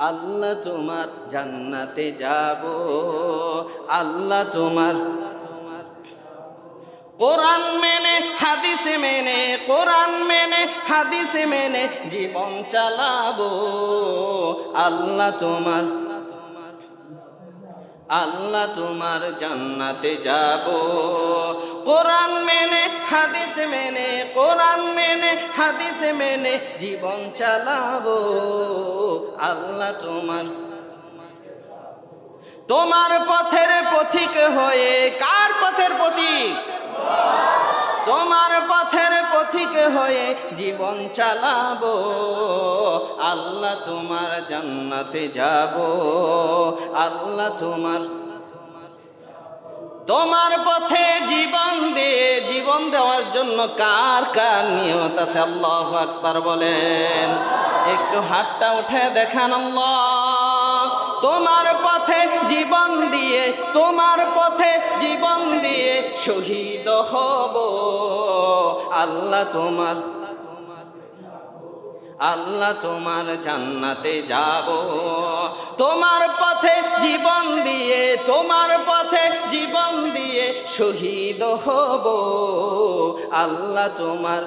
আল্লাহ তোমার জান্নাতে যাব, আল্লাহ তোমার কোরআন মেনে হাদিস মেনে, কোরআন মেনে হাদিস মেনে জীবন চালাবো। আল্লাহ তোমার, আল্লাহ তোমার জান্নাতে যাব, কোরআন মেনে হাদিস মেনে, কোরআন মেনে হাদিস মেনে জীবন চালাবো। আল্লাহ তোমার, তোমার পথের পথিক হয়ে, কার পথের পথিক? তোমার পথের পথিক হয়ে জীবন চালাবো। আল্লাহ তোমার জান্নাতে যাব, আল্লাহ তোমার, তোমার পথে জীবন দিয়ে, জীবন দেওয়ার জন্য কার কার নিয়ত আছে? আল্লাহু আকবার বলেন। একটু হাতটা উঠে দেখান। আল্লাহ তোমার পথে জীবন দিয়ে, তোমার পথে জীবন দিয়ে শহীদ হব। আল্লাহ তোমার, আল্লাহ তোমার জান্নাতে যাব, তোমার পথে জীবন দিয়ে, তোমার পথে জীবন দিয়ে শহীদ হব। আল্লাহ তোমার,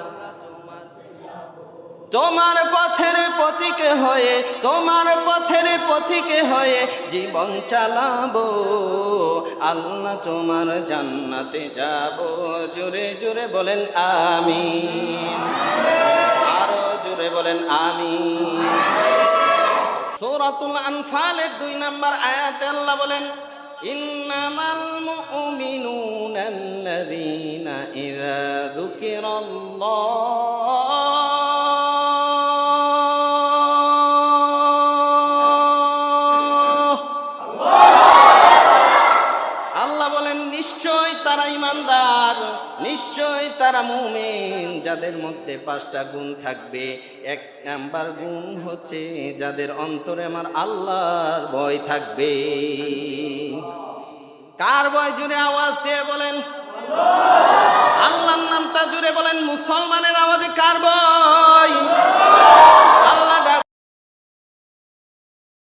তোমার পথের পথিক হয়ে, তোমার পথের পথিক হয়ে জীবন চালাবো। আল্লাহ তোমার জান্নাতে যাব। জোরে জোরে বলেন আমিন, আরো জোরে বলেন আমিন। সূরাতুল আনফালের 2 নম্বর আয়াতে আল্লাহ বলেন, ইন্নামাল মুমিনুনা আল্লাযীনা ইযা যুকিরাল্লাহ নিশ্চয় তারা মুমিন যাদের মধ্যে 5টা গুণ থাকবে। 1 নাম্বার গুণ হচ্ছে যাদের অন্তরে আমার আল্লাহর ভয় থাকবে। কার ভয়? জুড়ে আওয়াজ দিয়ে বলেন।